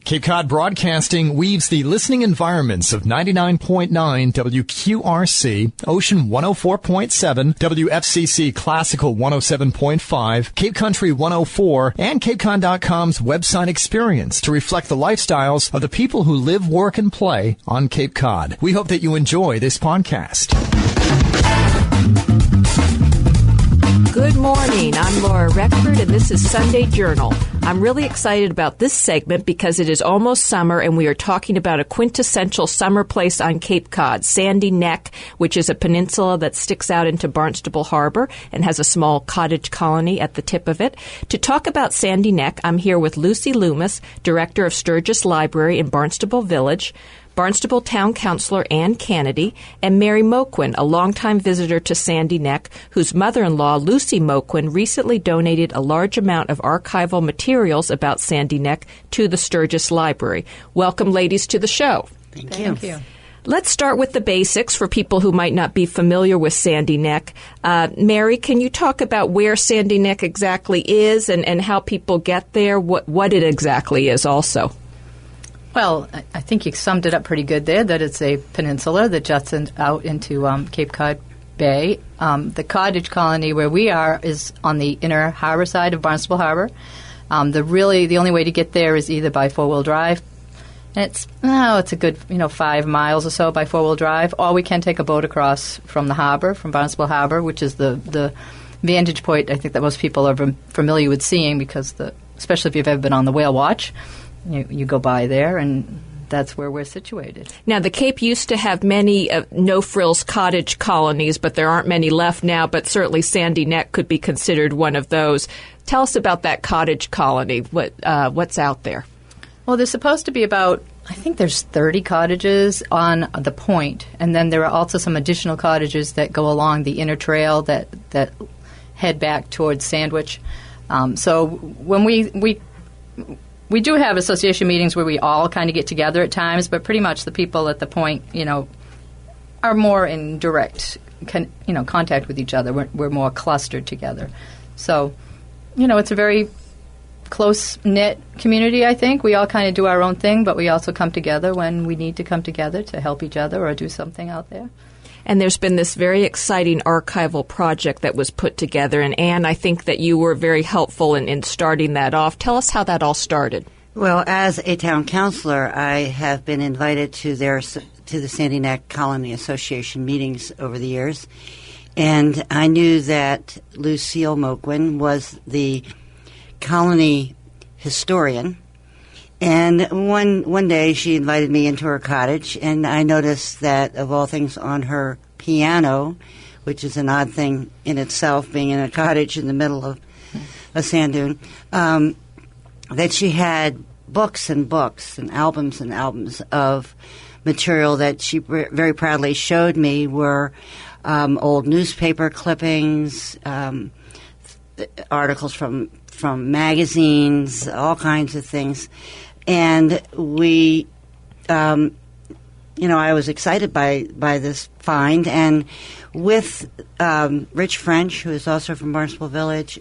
Cape Cod Broadcasting weaves the listening environments of 99.9 WQRC, Ocean 104.7, WFCC Classical 107.5, Cape Country 104, and CapeCon.com's website experience to reflect the lifestyles of the people who live, work, and play on Cape Cod. We hope that you enjoy this podcast. Good morning. I'm Laura Reckford, and this is Sunday Journal. I'm really excited about this segment because it is almost summer, and we are talking about a quintessential summer place on Cape Cod, Sandy Neck, which is a peninsula that sticks out into Barnstable Harbor and has a small cottage colony at the tip of it. To talk about Sandy Neck, I'm here with Lucy Loomis, Director of Sturgis Library in Barnstable Village, Barnstable Town Councilor Ann Kennedy, and Mary Moquin, a longtime visitor to Sandy Neck, whose mother-in-law, Lucy Moquin, recently donated a large amount of archival materials about Sandy Neck to the Sturgis Library. Welcome, ladies, to the show. Thank you. Let's start with the basics for people who might not be familiar with Sandy Neck. Mary, can you talk about where Sandy Neck exactly is and how people get there, what it exactly is also? Well, I think you summed it up pretty good there, that it's a peninsula that juts out into Cape Cod Bay. The cottage colony where we are is on the inner harbor side of Barnstable Harbor. The only way to get there is either by four-wheel drive. And it's a good 5 miles or so by four-wheel drive, or we can take a boat across from the harbor, from Barnstable Harbor, which is the vantage point I think that most people are familiar with seeing, because especially if you've ever been on the whale watch. You go by there, and that's where we're situated. Now, the Cape used to have many no-frills cottage colonies, but there aren't many left now, but certainly Sandy Neck could be considered one of those. Tell us about that cottage colony. What's out there? Well, there's supposed to be I think there's 30 cottages on the point, and then there are also some additional cottages that go along the inner trail that head back towards Sandwich. So when we do have association meetings where we all kind of get together at times, but pretty much the people at the point, are more in direct, contact with each other. We're more clustered together. So, it's a very close-knit community, I think. We all kind of do our own thing, but we also come together when we need to come together to help each other or do something out there. And there's been this very exciting archival project that was put together. And Anne, I think that you were very helpful in starting that off. Tell us how that all started. Well, as a town councilor, I have been invited to the Sandy Neck Colony Association meetings over the years. And I knew that Lucille Moquin was the colony historian. And one day she invited me into her cottage, and I noticed that, of all things, on her piano, which is an odd thing in itself, being in a cottage in the middle of a sand dune, that she had books and books and albums of material that she very proudly showed me were old newspaper clippings, articles from magazines, all kinds of things. And we, I was excited by this find. And with Rich French, who is also from Barnstable Village,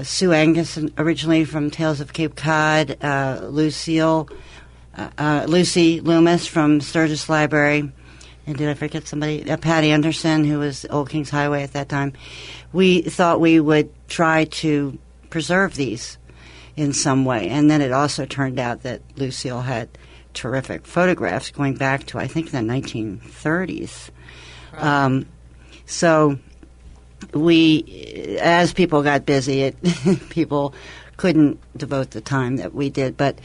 Sue Angus, originally from Tales of Cape Cod, Lucy Loomis from Sturgis Library, and did I forget somebody? Patty Anderson, who was Old Kings Highway at that time. We thought we would try to preserve these in some way. And then it also turned out that Lucille had terrific photographs going back to, I think, the 1930s. Right. So we, as people got busy, people couldn't devote the time that we did. But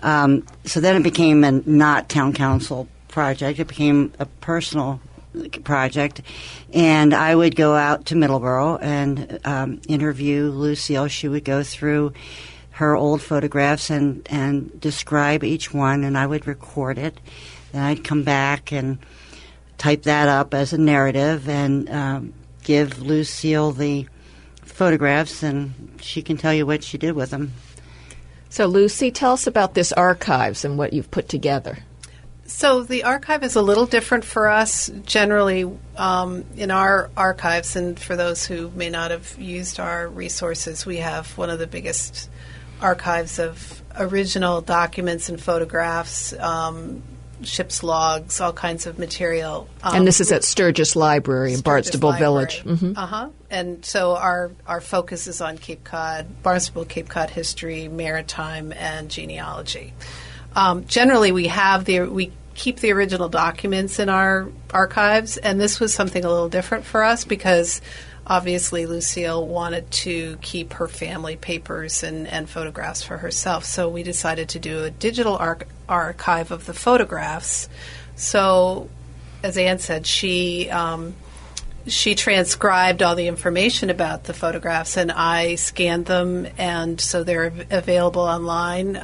so then it became a not town council project. It became a personal project, and I would go out to Middleborough and interview Lucille. She would go through her old photographs and describe each one, and I would record it. Then I'd come back and type that up as a narrative and give Lucille the photographs, and she can tell you what she did with them. So, Lucy, tell us about this archives and what you've put together. So the archive is a little different for us. Generally, in our archives, and for those who may not have used our resources, we have one of the biggest archives of original documents and photographs, ship's logs, all kinds of material. And this is at Sturgis Library in Barnstable Village. Mm-hmm. And so our focus is on Cape Cod, Barnstable, Cape Cod history, maritime, and genealogy. Generally, we keep the original documents in our archives, and this was something a little different for us because obviously Lucille wanted to keep her family papers and photographs for herself. So we decided to do a digital archive of the photographs. So, as Anne said, she transcribed all the information about the photographs, and I scanned them, and so they're available online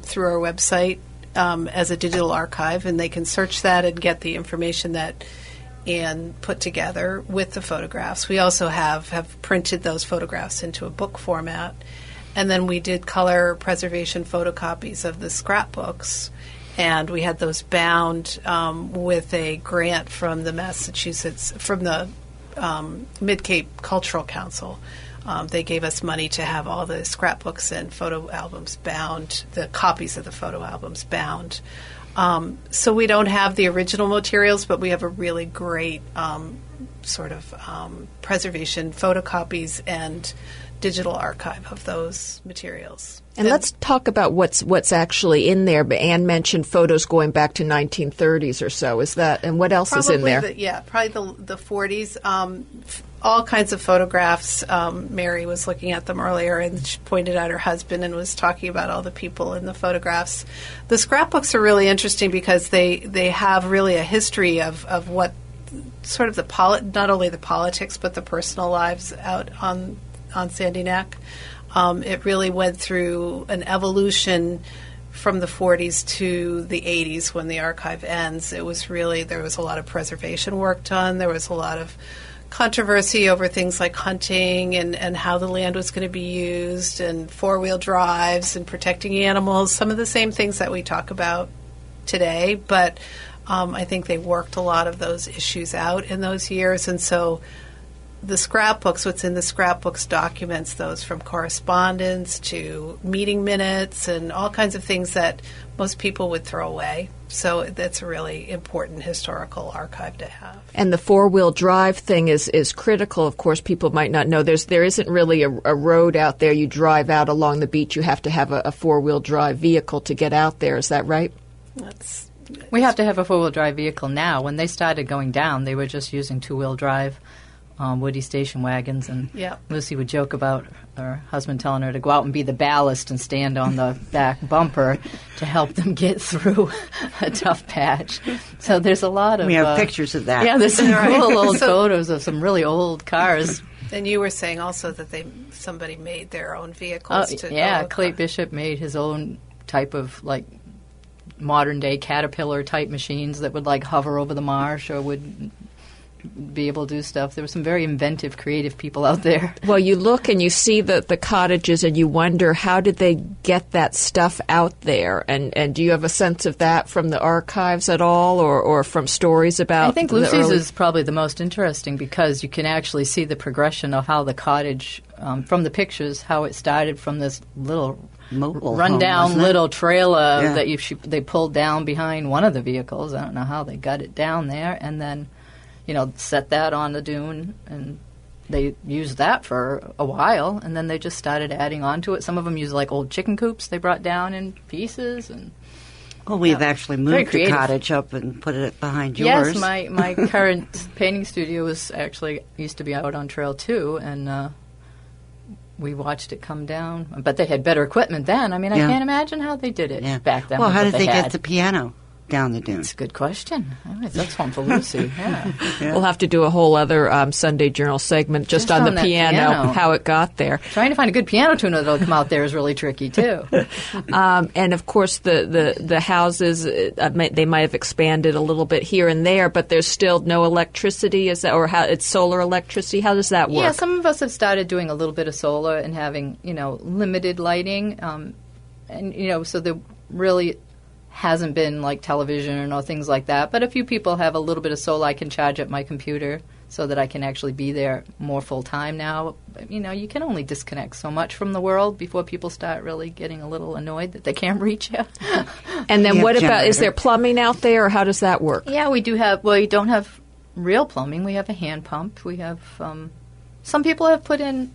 through our website as a digital archive, and they can search that and get the information that Anne put together with the photographs. We also have printed those photographs into a book format, and then we did color preservation photocopies of the scrapbooks, and we had those bound with a grant from the Mid-Cape Cultural Council. They gave us money to have all the scrapbooks and photo albums bound, the copies of the photo albums bound. So we don't have the original materials, but we have a really great preservation photocopies and digital archive of those materials. And let's talk about what's actually in there. But Anne mentioned photos going back to 1930s or so. Is that, and what else is in there? Probably the 40s. All kinds of photographs. Mary was looking at them earlier, and she pointed out her husband and was talking about all the people in the photographs. The scrapbooks are really interesting because they have really a history of what sort of not only the politics but the personal lives out on Sandy Neck. It really went through an evolution from the 40s to the 80s when the archive ends. There was a lot of preservation work done. There was a lot of controversy over things like hunting and how the land was going to be used, and four-wheel drives and protecting animals, some of the same things that we talk about today. But I think they worked a lot of those issues out in those years. And so the scrapbooks, what's in the scrapbooks documents those from correspondence to meeting minutes and all kinds of things that most people would throw away. So that's a really important historical archive to have. And the four-wheel drive thing is critical. Of course, people might not know there isn't really a road out there. You drive out along the beach. You have to have a four-wheel drive vehicle to get out there. Is that right? We have to have a four-wheel drive vehicle now. When they started going down, they were just using two-wheel drive Woody station wagons, and Lucy would joke about her husband telling her to go out and be the ballast and stand on the back bumper to help them get through a tough patch. So there's a lot of... We have pictures of that. Yeah, there's some cool old photos of some really old cars. And you were saying also that somebody made their own vehicles. Clay Bishop made his own type of, modern-day Caterpillar type machines that would, hover over the marsh or would be able to do stuff. There were some very inventive, creative people out there. Well, you look and you see the cottages and you wonder, how did they get that stuff out there? And do you have a sense of that from the archives at all, or from stories about... I think Lucy's is probably the most interesting because you can actually see the progression of how the cottage, from the pictures, how it started from this little rundown little trailer that they pulled down behind one of the vehicles. I don't know how they got it down there, and then set that on the dune, and they used that for a while, and then they just started adding on to it. Some of them used old chicken coops they brought down in pieces. And we've actually moved the cottage up and put it behind yours. Yes, my current painting studio used to be out on Trail 2, and we watched it come down. But they had better equipment then. I can't imagine how they did it back then. Well, how did they get the piano down the dune? That's a good question. That's one for Lucy. Yeah. We'll have to do a whole other Sunday Journal segment just on the piano, how it got there. Trying to find a good piano tuner that'll come out there is really tricky too. And of course, the houses they might have expanded a little bit here and there, but there's still no electricity. Is that, or how it's solar electricity? How does that work? Yeah, some of us have started doing a little bit of solar and having limited lighting, so there really hasn't been television or things like that. But a few people have a little bit of solar. I can charge up my computer so that I can actually be there more full time now. But, you can only disconnect so much from the world before people start really getting a little annoyed that they can't reach you. And then You what have about, is generator. there plumbing out there, or how does that work? Yeah, we do have, we don't have real plumbing. We have a hand pump. We have, some people have put in,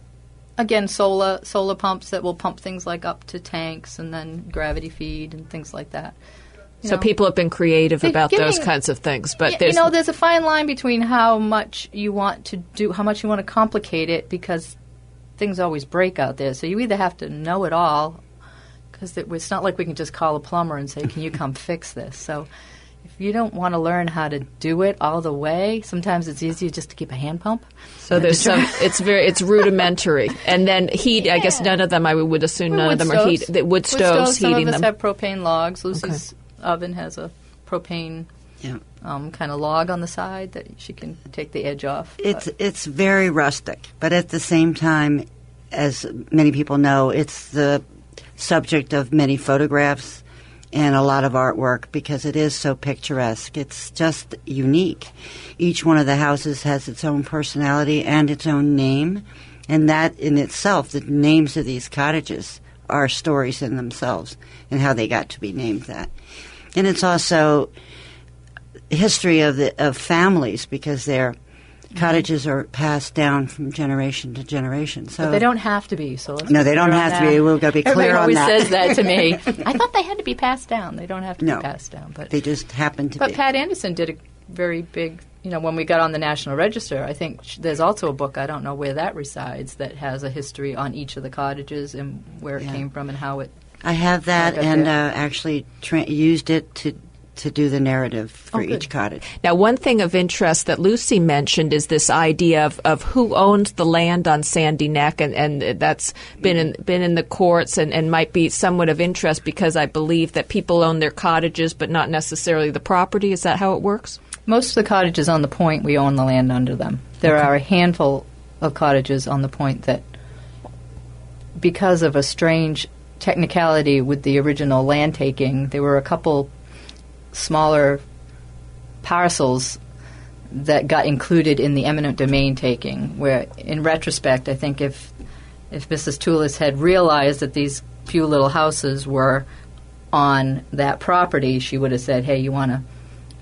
again, solar pumps that will pump things like up to tanks and then gravity feed and things like that. So people have been creative They're about those getting- kinds of things, but there's a fine line between how much you want to do, how much you want to complicate it, because things always break out there. So you either have to know it all, because it's not like we can just call a plumber and say, "Can you come fix this?" So if you don't want to learn how to do it all the way, sometimes it's easier just to keep a hand pump. So there's some. It's rudimentary, and then heat. I guess none of them. I would assume none of them are heat. The wood stoves Some heating of us them. have propane logs. Lucy's oven has a propane Yeah. kind of log on the side that she can take the edge off. It's very rustic, but at the same time, as many people know, it's the subject of many photographs and a lot of artwork because it is so picturesque. It's just unique. Each one of the houses has its own personality and its own name, and that in itself, the names of these cottages are stories in themselves and how they got to be named that. And it's also history of families because their cottages are passed down from generation to generation. So But they don't have to be. So let's No, be they don't clear on have to be. that. We've got to be Everybody clear on always that. says that to me. I thought they had to be passed down. They don't have to No. be passed down. But they just happen to But be. Pat Anderson did a very big, when we got on the National Register, I think there's also a book, I don't know where that resides, that has a history on each of the cottages and where it Yeah. came from and how it... I have that I got and that. actually used it to do the narrative for good. each cottage. Now, one thing of interest that Lucy mentioned is this idea of who owns the land on Sandy Neck, and that's been in the courts and might be somewhat of interest because I believe that people own their cottages but not necessarily the property. Is that how it works? Most of the cottages on the point, we own the land under them. There are a handful of cottages on the point that, because of a strange technicality with the original land taking, there were a couple smaller parcels that got included in the eminent domain taking, where, in retrospect, I think if Mrs. Toulis had realized that these few little houses were on that property, she would have said, "Hey, you want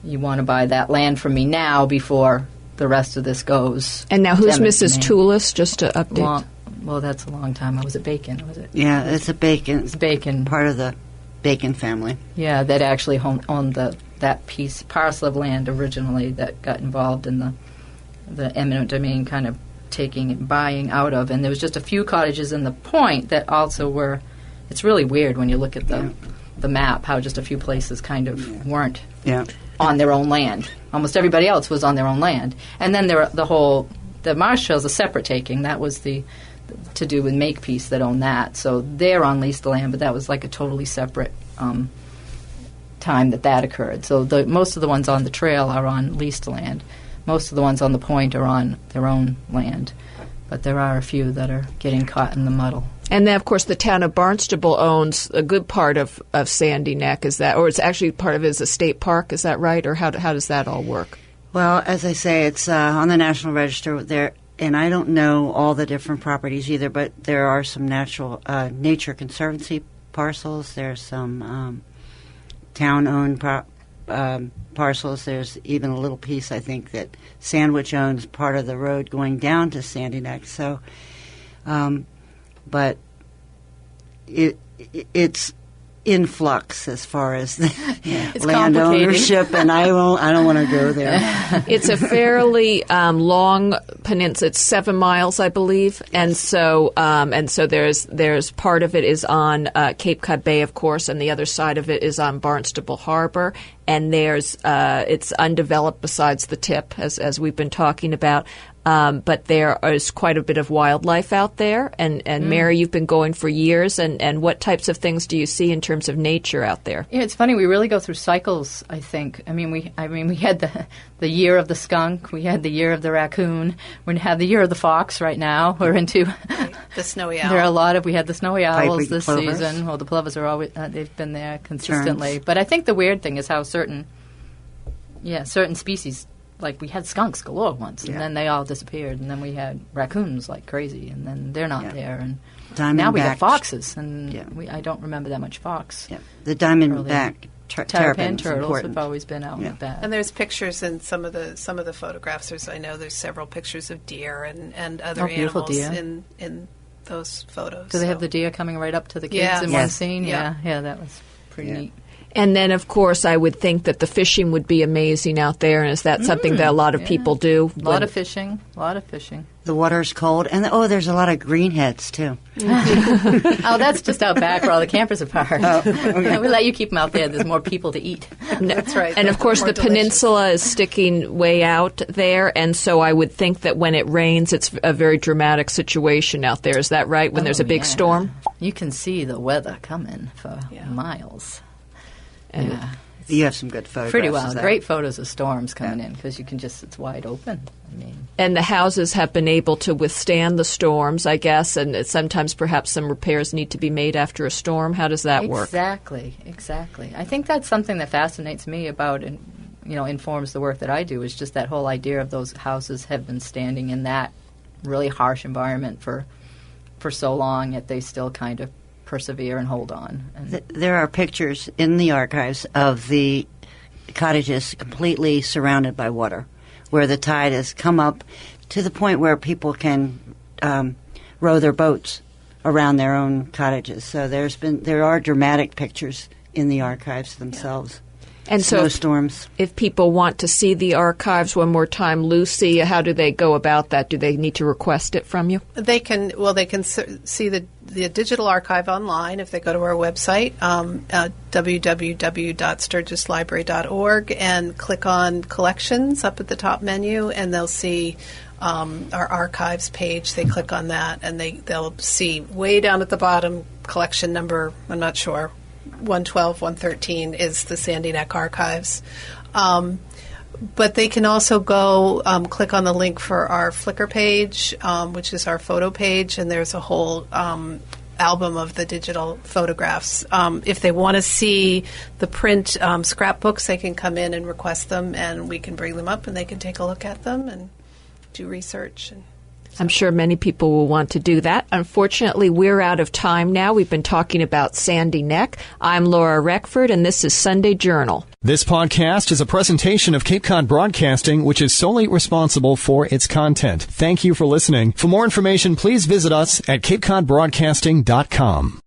to buy that land from me now before the rest of this goes." And now, who's eminent Mrs. domain." That just to update? Well, that's a long time. Was it Bacon? Was it? Yeah, it's a Bacon. It's Bacon. Part of the Bacon family. Yeah, that actually owned that parcel of land originally that got involved in the eminent domain kind of taking and buying out of. And there was just a few cottages in the point that also were. It's really weird when you look at the map how just a few places kind of weren't Yeah. on their own land. Almost everybody else was on their own land. And then the Marsh Trail's a separate taking. That was to do with Makepeace that owned that. So they're on leased land, but that was like a totally separate time that occurred. So most of the ones on the trail are on leased land. Most of the ones on the point are on their own land. But there are a few that are getting caught in the muddle. And then, of course, the town of Barnstable owns a good part of Sandy Neck. Is that, or it's actually part of it is a state park? Is that right, or how does that all work? Well, as I say, it's on the National Register there, and I don't know all the different properties either, but there are some nature conservancy parcels. There's some town-owned parcels. There's even a little piece, I think, that Sandwich owns, part of the road going down to Sandy Neck. So, but it's in flux as far as the It's land complicated. ownership, and I don't want to go there. It's a fairly long peninsula. It's 7 miles, I believe, and so there's part of it is on Cape Cod Bay, of course, and the other side of it is on Barnstable Harbor. And it's undeveloped besides the tip, as we've been talking about. But there is quite a bit of wildlife out there. And Mary, you've been going for years. And what types of things do you see in terms of nature out there? Yeah, it's funny. We really go through cycles, I think. I mean, we had the year of the skunk. We had the year of the raccoon. We have the year of the fox right now. We're into The snowy owl. There are a lot of. We had the snowy owls Piping this plovers. season. Well, the plovers are always. They've been there consistently. Terns. But I think the weird thing is how certain species like we had skunks galore once, and then they all disappeared, and then we had raccoons like crazy, and then they're not there, and now we got foxes, and I don't remember that much fox. Yeah. The diamondback terrapin turtles have always been out with that. And there's pictures in some of the photographs. There's several pictures of deer and other animals in those photos. Do they have the deer coming right up to the kids in one scene? Yeah, that was pretty neat. And then, of course, I would think that the fishing would be amazing out there. And is that something that a lot of people do? A lot of fishing. The water's cold. And, there's a lot of greenheads, too. That's just out back where all the campers are parked. We let you keep them out there. There's more people to eat. That's right. And, of course, the peninsula is sticking way out there. And so I would think that when it rains, it's a very dramatic situation out there. Is that right? When there's a big storm? You can see the weather coming for miles. And you have some good photographs. Pretty well. Great photos of storms coming in because it's wide open. And the houses have been able to withstand the storms, I guess, and sometimes perhaps some repairs need to be made after a storm. How does that work? Exactly. I think that's something that fascinates me about and informs the work that I do is just that whole idea of those houses have been standing in that really harsh environment for so long, yet they still kind of persevere and hold on. There are pictures in the archives of the cottages completely surrounded by water, where the tide has come up to the point where people can row their boats around their own cottages. So there are dramatic pictures in the archives themselves. And so snowstorms. If people want to see the archives one more time, Lucy, how do they go about that? Do they need to request it from you? They can see the digital archive online if they go to our website, www.sturgislibrary.org, and click on Collections up at the top menu, and they'll see our archives page. They click on that, and they'll see way down at the bottom collection number, I'm not sure, 112, 113 is the Sandy Neck Archives. But they can also go click on the link for our Flickr page, which is our photo page, and there's a whole album of the digital photographs. If they want to see the print scrapbooks, they can come in and request them, and we can bring them up, and they can take a look at them and do research. I'm sure many people will want to do that. Unfortunately, we're out of time now. We've been talking about Sandy Neck. I'm Laura Reckford, and this is Sunday Journal. This podcast is a presentation of Cape Cod Broadcasting, which is solely responsible for its content. Thank you for listening. For more information, please visit us at capecodbroadcasting.com.